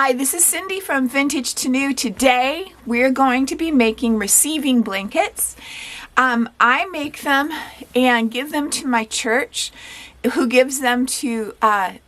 Hi, this is Cindy from Vintage to New. Today we're going to be making receiving blankets. I make them and give them to my church, who gives them to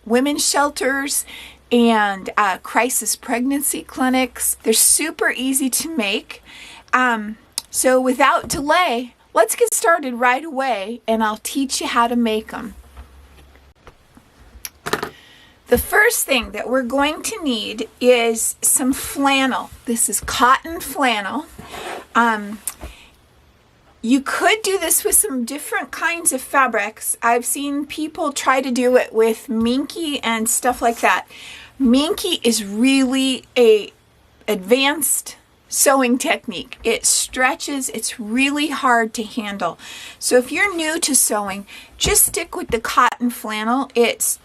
women's shelters and crisis pregnancy clinics. They're super easy to make. So without delay, let's get started right away and I'll teach you how to make them. The first thing that we're going to need is some flannel. This is cotton flannel. You could do this with some different kinds of fabrics. I've seen people try to do it with minky and stuff like that. Minky is really a advanced sewing technique. It stretches, it's really hard to handle. So if you're new to sewing, just stick with the cotton flannel. It's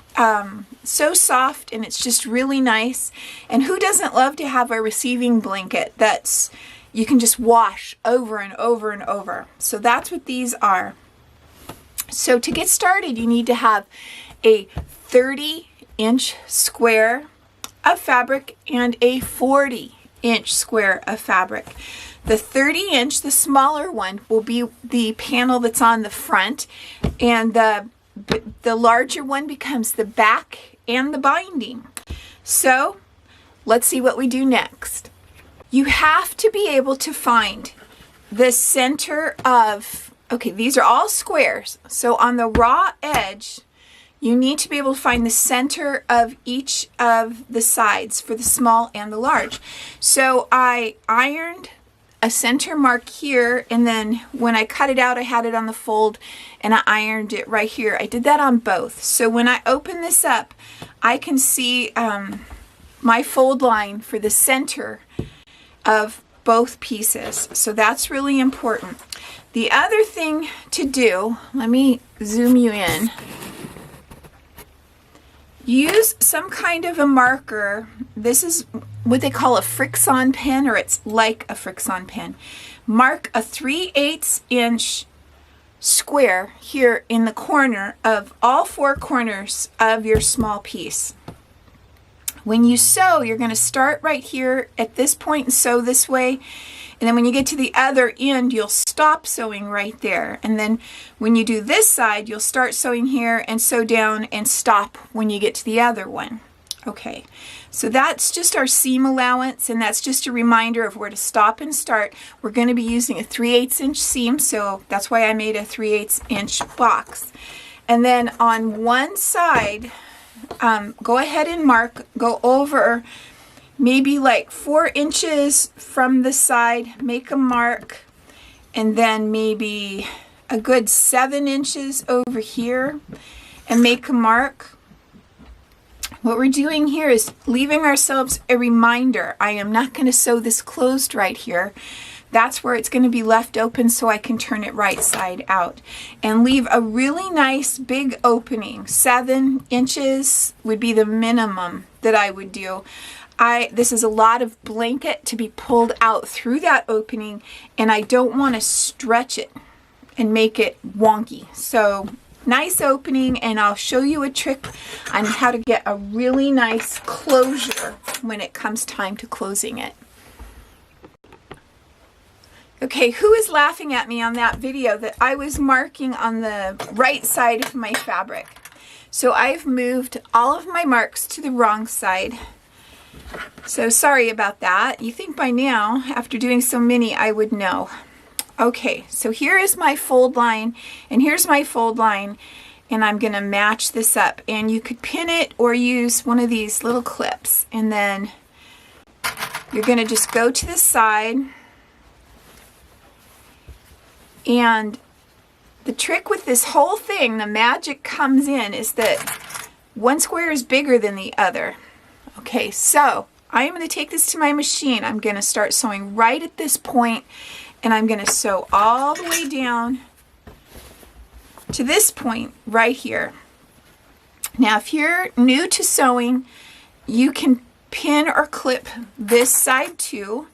so soft and it's just really nice. And who doesn't love to have a receiving blanket that's you can just wash over and over and over? So that's what these are. So to get started, you need to have a 30-inch square of fabric and a 40-inch square of fabric. The 30-inch, the smaller one, will be the panel that's on the front, and the larger one becomes the back and the binding. So let's see what we do next. You have to be able to find the center of, okay, these are all squares. So on the raw edge, you need to be able to find the center of each of the sides for the small and the large. So I ironed a center mark here, and then when I cut it out, I had it on the fold and I ironed it right here. I did that on both. So when I open this up, I can see my fold line for the center of both pieces. So that's really important. The other thing to do, let me zoom you in. Use some kind of a marker. This is what they call a Frixion pen, or it's like a Frixion pen. Mark a 3/8 inch square here in the corner of all four corners of your small piece. When you sew, you're going to start right here at this point and sew this way. And then when you get to the other end, you'll stop sewing right there. And then when you do this side, you'll start sewing here and sew down and stop when you get to the other one. Okay, so that's just our seam allowance, and that's just a reminder of where to stop and start. We're going to be using a 3/8 inch seam, so that's why I made a 3/8 inch box. And then on one side, go ahead and mark, go over maybe like 4 inches from the side, make a mark, and then maybe a good 7 inches over here and make a mark. What we're doing here is leaving ourselves a reminder. I am not going to sew this closed right here. That's where it's going to be left open so I can turn it right side out. And leave a really nice big opening. 7 inches would be the minimum that I would do. This is a lot of blanket to be pulled out through that opening, and I don't want to stretch it and make it wonky. So nice opening, and I'll show you a trick on how to get a really nice closure when it comes time to closing it. Okay, who is laughing at me on that video that I was marking on the right side of my fabric? So I've moved all of my marks to the wrong side. So sorry about that. You think by now, after doing so many, I would know. Okay, so here is my fold line, and here's my fold line, and I'm going to match this up. And you could pin it or use one of these little clips, and then you're going to just go to the side. And the trick with this whole thing, the magic comes in, is that one square is bigger than the other. Okay, so I am going to take this to my machine. I'm going to start sewing right at this point, and I'm going to sew all the way down to this point right here. Now, if you're new to sewing, you can pin or clip this side too.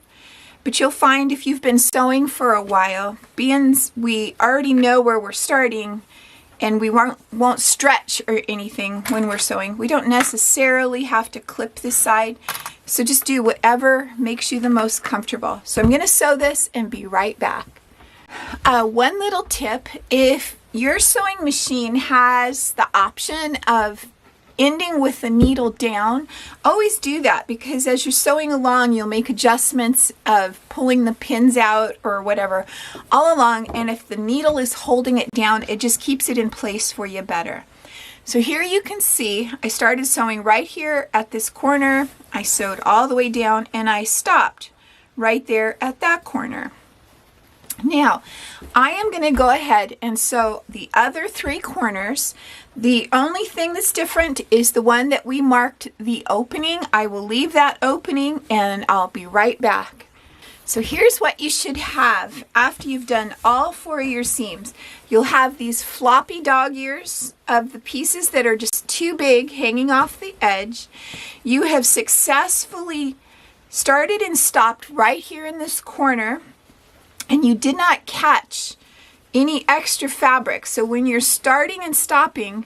But you'll find if you've been sewing for a while, being we already know where we're starting, and we won't stretch or anything when we're sewing. We don't necessarily have to clip this side, so just do whatever makes you the most comfortable. So I'm going to sew this and be right back. One little tip, if your sewing machine has the option of ending with the needle down, always do that, because as you're sewing along you'll make adjustments of pulling the pins out or whatever all along, and if the needle is holding it down, it just keeps it in place for you better. So here you can see I started sewing right here at this corner, I sewed all the way down, and I stopped right there at that corner. Now, I am going to go ahead and sew the other 3 corners. The only thing that's different is the one that we marked the opening. I will leave that opening and I'll be right back. So here's what you should have after you've done all 4 of your seams. You'll have these floppy dog ears of the pieces that are just too big hanging off the edge. You have successfully started and stopped right here in this corner, and you did not catch any extra fabric. So when you're starting and stopping,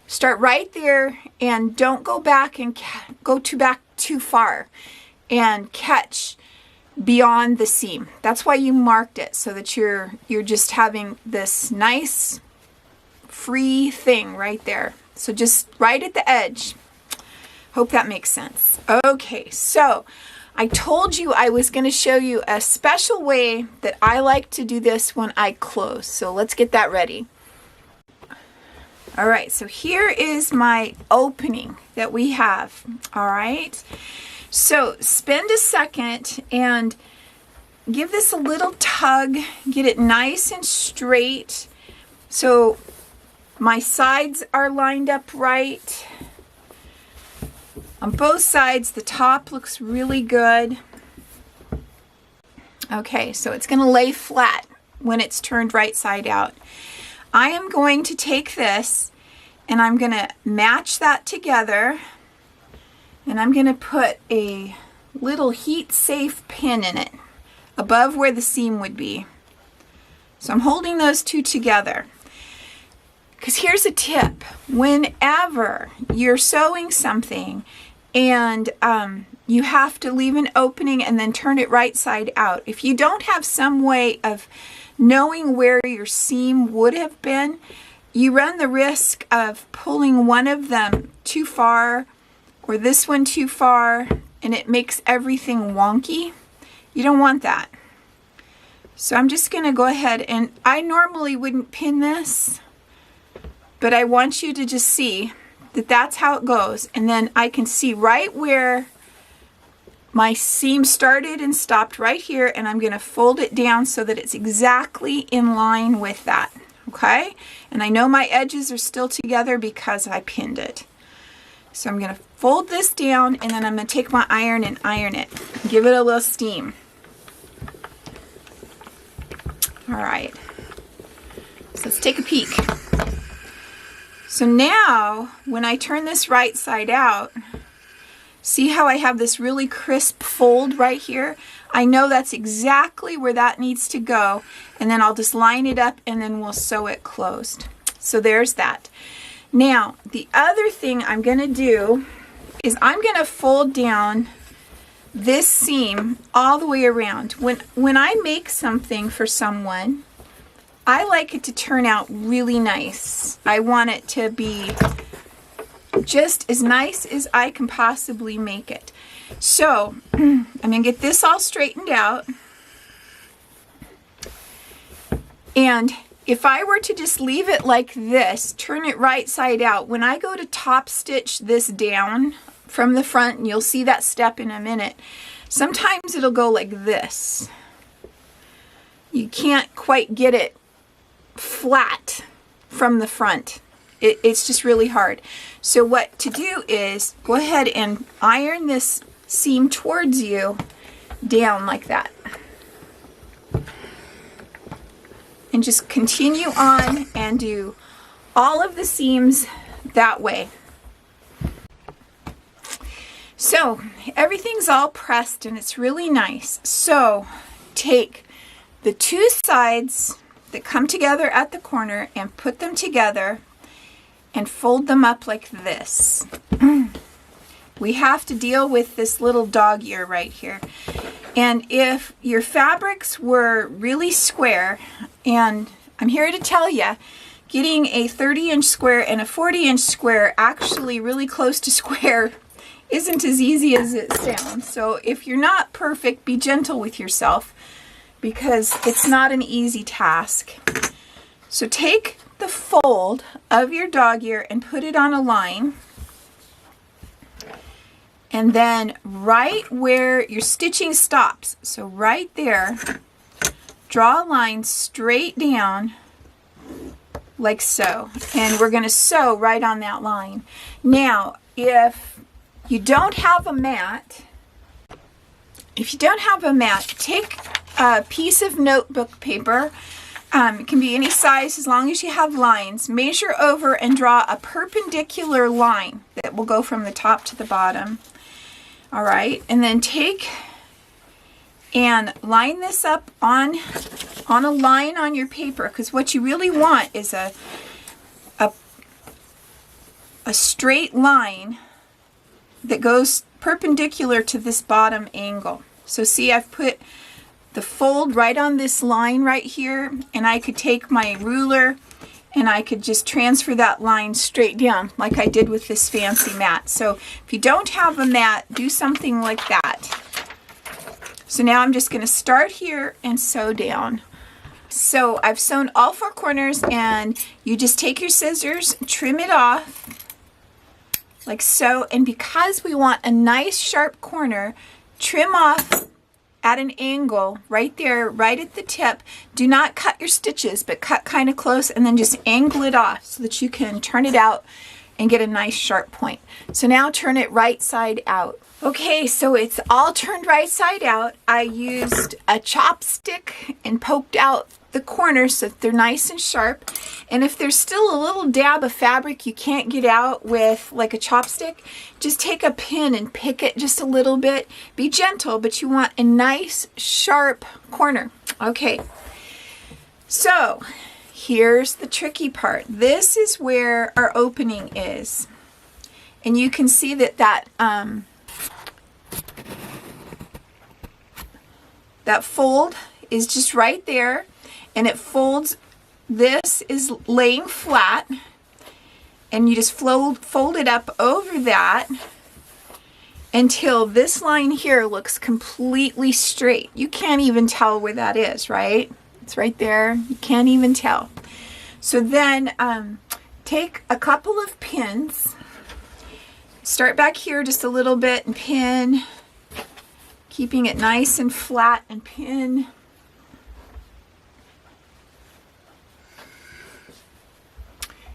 start right there and don't go back and go back too far and catch beyond the seam. That's why you marked it, so that you're just having this nice free thing right there. So just right at the edge. Hope that makes sense. Okay, so I told you I was going to show you a special way that I like to do this when I close. So let's get that ready. All right, so here is my opening that we have. All right, so spend a second and give this a little tug. Get it nice and straight. So my sides are lined up right. On both sides, the top looks really good. Okay, so it's going to lay flat when it's turned right side out. I am going to take this and I'm going to match that together, and I'm going to put a little heat-safe pin in it above where the seam would be. So I'm holding those two together. Because here's a tip. Whenever you're sewing something and you have to leave an opening and then turn it right side out, if you don't have some way of knowing where your seam would have been, you run the risk of pulling one of them too far or this one too far, and it makes everything wonky. You don't want that. So I'm just going to go ahead, and I normally wouldn't pin this, but I want you to just see that that's how it goes. And then I can see right where my seam started and stopped right here, and I'm going to fold it down so that it's exactly in line with that. Okay? And I know my edges are still together because I pinned it. So I'm going to fold this down, and then I'm going to take my iron and iron it. Give it a little steam. All right. So let's take a peek. So now, when I turn this right side out, see how I have this really crisp fold right here? I know that's exactly where that needs to go, and then I'll just line it up and then we'll sew it closed. So there's that. Now, the other thing I'm going to do is I'm going to fold down this seam all the way around. When I make something for someone, I like it to turn out really nice. I want it to be just as nice as I can possibly make it. So I'm going to get this all straightened out. And if I were to just leave it like this, turn it right side out, when I go to top stitch this down from the front, and you'll see that step in a minute, sometimes it'll go like this. You can't quite get it flat from the front. It's just really hard. So what to do is go ahead and iron this seam towards you down like that. And just continue on and do all of the seams that way. So everything's all pressed and it's really nice. So take the two sides that come together at the corner and put them together and fold them up like this. We have to deal with this little dog ear right here. And if your fabrics were really square, and I'm here to tell you, getting a 30-inch square and a 40-inch square actually really close to square isn't as easy as it sounds. So if you're not perfect, be gentle with yourself because it's not an easy task. So take the fold of your dog ear and put it on a line. And then right where your stitching stops, so right there, draw a line straight down like so. And we're going to sew right on that line. Now, if you don't have a mat, take a piece of notebook paper. It can be any size as long as you have lines. Measure over and draw a perpendicular line that will go from the top to the bottom. All right, and then take and line this up on a line on your paper, because what you really want is a straight line that goes perpendicular to this bottom angle. So see, I've put the fold right on this line right here, and I could take my ruler and I could just transfer that line straight down like I did with this fancy mat. So if you don't have a mat, do something like that. So now I'm just going to start here and sew down. So I've sewn all 4 corners, and you just take your scissors, trim it off like so. And because we want a nice sharp corner, trim off at an angle right there, right at the tip. Do not cut your stitches, but cut kind of close, and then just angle it off so that you can turn it out and get a nice sharp point. So now turn it right side out. Okay, so it's all turned right side out. I used a chopstick and poked out the corners so that they're nice and sharp. And if there's still a little dab of fabric you can't get out with like a chopstick, just take a pin and pick it just a little bit. Be gentle, but you want a nice sharp corner. Okay, so here's the tricky part. This is where our opening is. And you can see that that fold is just right there, and it folds. This is laying flat, and you just fold it up over that until this line here looks completely straight. You can't even tell where that is, right? It's right there. You can't even tell. So then take a couple of pins, start back here just a little bit and pin, keeping it nice and flat, and pin.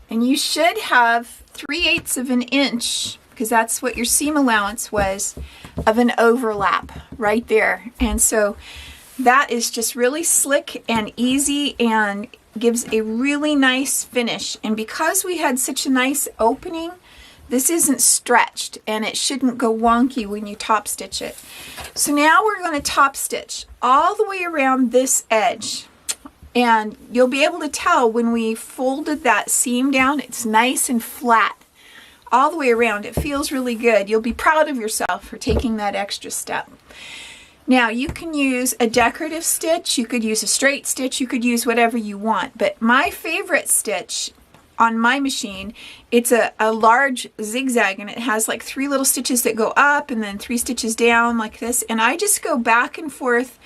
And you should have 3/8 of an inch, because that's what your seam allowance was, of an overlap right there. And so that is just really slick and easy and gives a really nice finish. And because we had such a nice opening, this isn't stretched, and it shouldn't go wonky when you top stitch it. So now we're going to top stitch all the way around this edge. And you'll be able to tell when we folded that seam down, it's nice and flat all the way around. It feels really good. You'll be proud of yourself for taking that extra step. Now you can use a decorative stitch, you could use a straight stitch, you could use whatever you want. But my favorite stitch on my machine, it's a large zigzag, and it has like 3 little stitches that go up and then 3 stitches down like this. And I just go back and forth.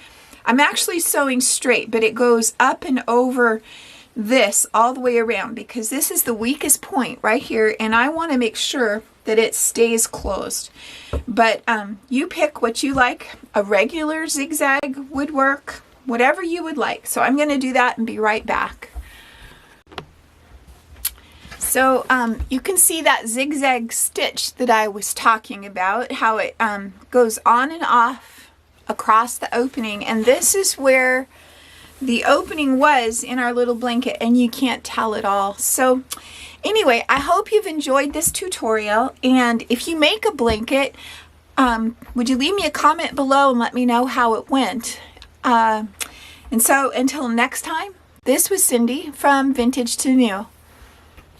I'm actually sewing straight, but it goes up and over this all the way around, because this is the weakest point right here, and I want to make sure that it stays closed. But you pick what you like. A regular zigzag would work, whatever you would like. So I'm going to do that and be right back. So you can see that zigzag stitch that I was talking about, how it goes on and off across the opening, and this is where the opening was in our little blanket, and you can't tell at all. So anyway, I hope you've enjoyed this tutorial, and if you make a blanket, would you leave me a comment below and let me know how it went. And so until next time, this was Cindy from Vintage to New.